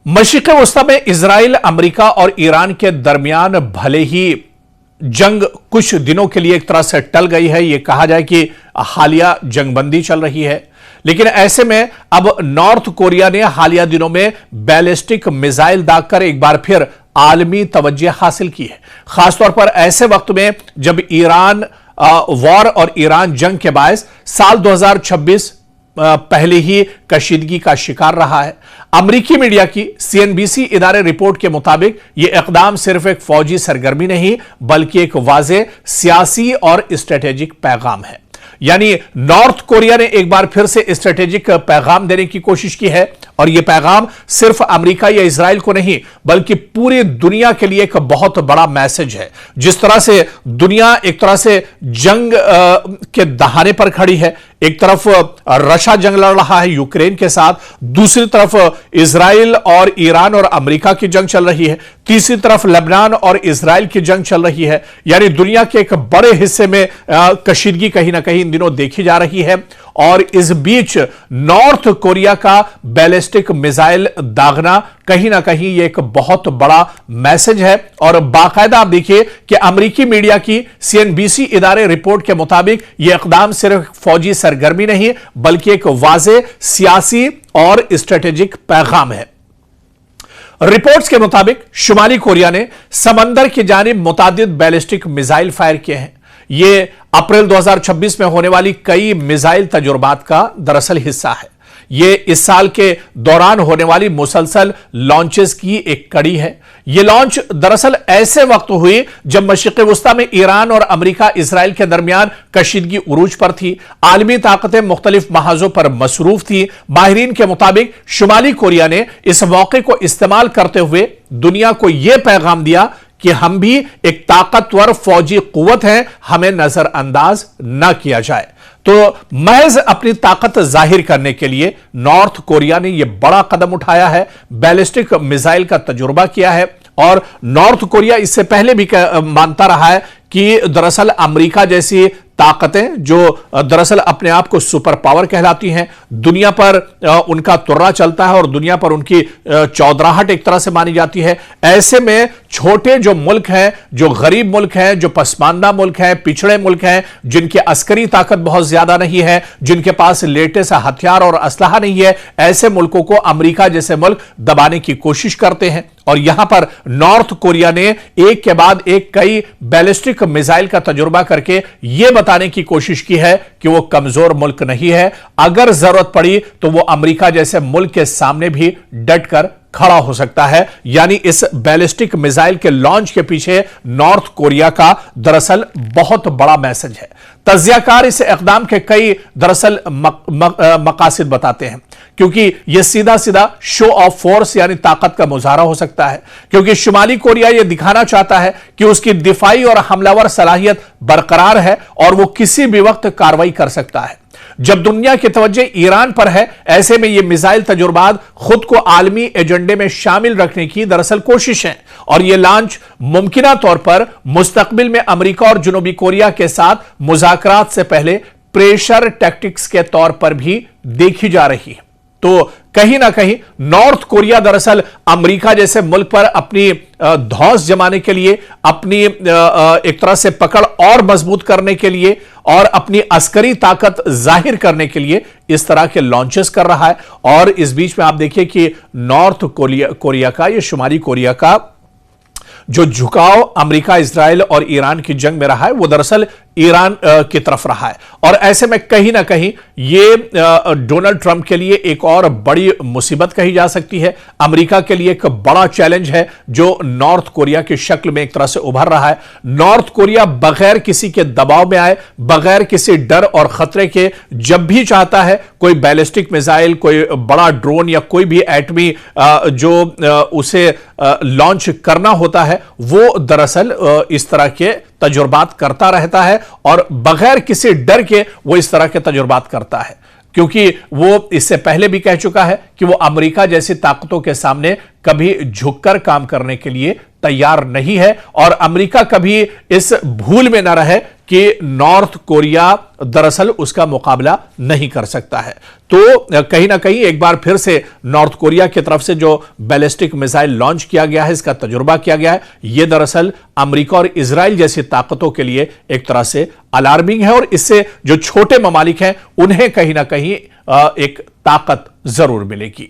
मशरिक़ वस्ता में Israel, America और Iran के दरमियान भले ही जंग कुछ दिनों के लिए एक तरह से टल गई है, यह कहा जाए कि हालिया जंगबंदी चल रही है, लेकिन ऐसे में अब नॉर्थ कोरिया ने हालिया दिनों में बैलिस्टिक मिसाइल दागकर एक बार फिर आलमी तवज्जो हासिल की है। खासतौर पर ऐसे वक्त में जब ईरान वॉर और ईरान जंग के बायस साल 2026 पहले ही कशीदगी का शिकार रहा है। अमेरिकी मीडिया की सीएनबीसी इदारे रिपोर्ट के मुताबिक यह इकदाम सिर्फ एक फौजी सरगर्मी नहीं बल्कि एक वाज़ेह सियासी और स्ट्रेटेजिक पैगाम है। यानी नॉर्थ कोरिया ने एक बार फिर से स्ट्रेटेजिक पैगाम देने की कोशिश की है और यह पैगाम सिर्फ अमेरिका या इजराइल को नहीं बल्कि पूरी दुनिया के लिए एक बहुत बड़ा मैसेज है। जिस तरह से दुनिया एक तरह से जंग के दहाने पर खड़ी है, एक तरफ रशिया जंग लड़ रहा है यूक्रेन के साथ, दूसरी तरफ इजराइल और ईरान और अमेरिका की जंग चल रही है, तीसरी तरफ लेबनान और इजराइल की जंग चल रही है। यानी दुनिया के एक बड़े हिस्से में कशीदगी कहीं ना कहीं इन दिनों देखी जा रही है और इस बीच नॉर्थ कोरिया का बैलिस्टिक मिसाइल दागना कहीं ना कहीं यह एक बहुत बड़ा मैसेज है। और बाकायदा आप देखिए कि अमेरिकी मीडिया की सीएनबीसी इदारे रिपोर्ट के मुताबिक यह इकदाम सिर्फ फौजी सरगर्मी नहीं बल्कि एक वाज़ेह सियासी और स्ट्रेटेजिक पैगाम है। रिपोर्ट्स के मुताबिक शुमाली कोरिया ने समंदर की जानिब मुतादिद बैलिस्टिक मिसाइल फायर किए हैं। यह अप्रैल 2026 में होने वाली कई मिसाइल तजुर्बात का दरअसल हिस्सा है। यह इस साल के दौरान होने वाली मुसलसल लॉन्चेस की एक कड़ी है। यह लॉन्च दरअसल ऐसे वक्त हुई जब मशरिक़ वस्ता में ईरान और अमेरिका इजराइल के दरमियान कशीदगी उरूज पर थी। आलमी ताकतें मुख्तलिफ महाजों पर मसरूफ थी। माहिरीन के मुताबिक शुमाली कोरिया ने इस मौके को इस्तेमाल करते हुए दुनिया को यह पैगाम दिया कि हम भी एक ताकतवर फौजी कुव्वत हैं, हमें नजरअंदाज न किया जाए। तो महज अपनी ताकत जाहिर करने के लिए नॉर्थ कोरिया ने यह बड़ा कदम उठाया है, बैलिस्टिक मिसाइल का तजुर्बा किया है। और नॉर्थ कोरिया इससे पहले भी मानता रहा है कि दरअसल अमेरिका जैसी ताकतें जो दरअसल अपने आप को सुपर पावर कहलाती हैं, दुनिया पर उनका तुर्रा चलता है और दुनिया पर उनकी चौधराहट एक तरह से मानी जाती है। ऐसे में छोटे जो मुल्क हैं, जो गरीब मुल्क हैं, जो पसमानदा मुल्क हैं, पिछड़े मुल्क हैं, जिनकी अस्करी ताकत बहुत ज्यादा नहीं है, जिनके पास लेटेस्ट हथियार और असलहा नहीं है, ऐसे मुल्कों को अमेरिका जैसे मुल्क दबाने की कोशिश करते हैं। और यहां पर नॉर्थ कोरिया ने एक के बाद एक कई बैलिस्टिक मिसाइल का तजुर्बा करके यह बताने की कोशिश की है कि वो कमजोर मुल्क नहीं है। अगर जरूरत पड़ी तो वो अमेरिका जैसे मुल्क के सामने भी डटकर खड़ा हो सकता है। यानी इस बैलिस्टिक मिसाइल के लॉन्च के पीछे नॉर्थ कोरिया का दरअसल बहुत बड़ा मैसेज है। तज्जियाकार इस इक़दाम के कई दरअसल मकासद बताते हैं, क्योंकि यह सीधा सीधा शो ऑफ फोर्स यानी ताकत का मुजाहरा हो सकता है, क्योंकि शुमाली कोरिया यह दिखाना चाहता है कि उसकी दिफाई और हमलावर सलाहियत बरकरार है और वो किसी भी वक्त कार्रवाई कर सकता है। जब दुनिया की तवज्जो ईरान पर है, ऐसे में यह मिसाइल तजुर्बात खुद को आलमी एजेंडे में शामिल रखने की दरअसल कोशिश है और यह लॉन्च मुमकिना तौर पर मुस्तकबिल में अमेरिका और जनूबी कोरिया के साथ मुज़ाकरात से पहले प्रेशर टैक्टिक्स के तौर पर भी देखी जा रही है। तो कहीं ना कहीं नॉर्थ कोरिया दरअसल अमेरिका जैसे मुल्क पर अपनी धौंस जमाने के लिए, अपनी एक तरह से पकड़ और मजबूत करने के लिए और अपनी अस्करी ताकत जाहिर करने के लिए इस तरह के लॉन्चेस कर रहा है। और इस बीच में आप देखिए कि नॉर्थ कोरिया का, ये शुमाली कोरिया का जो झुकाव अमेरिका, इजराइल और ईरान की जंग में रहा है वो दरअसल ईरान की तरफ रहा है। और ऐसे में कहीं ना कहीं ये डोनाल्ड ट्रंप के लिए एक और बड़ी मुसीबत कही जा सकती है। अमेरिका के लिए एक बड़ा चैलेंज है जो नॉर्थ कोरिया की शक्ल में एक तरह से उभर रहा है। नॉर्थ कोरिया बगैर किसी के दबाव में आए, बगैर किसी डर और खतरे के, जब भी चाहता है कोई बैलिस्टिक मिसाइल, कोई बड़ा ड्रोन या कोई भी एटमी जो उसे लॉन्च करना होता है, वो दरअसल इस तरह के तजुर्बात करता रहता है और बगैर किसी डर के वो इस तरह के तजुर्बात करता है, क्योंकि वो इससे पहले भी कह चुका है कि वो अमेरिका जैसी ताकतों के सामने कभी झुककर काम करने के लिए तैयार नहीं है और अमेरिका कभी इस भूल में न रहे कि नॉर्थ कोरिया दरअसल उसका मुकाबला नहीं कर सकता है। तो कहीं ना कहीं एक बार फिर से नॉर्थ कोरिया की तरफ से जो बैलिस्टिक मिसाइल लॉन्च किया गया है, इसका तजुर्बा किया गया है, यह दरअसल अमेरिका और इजराइल जैसी ताकतों के लिए एक तरह से अलार्मिंग है और इससे जो छोटे ममालिक हैं उन्हें कहीं ना कहीं एक ताकत जरूर मिलेगी।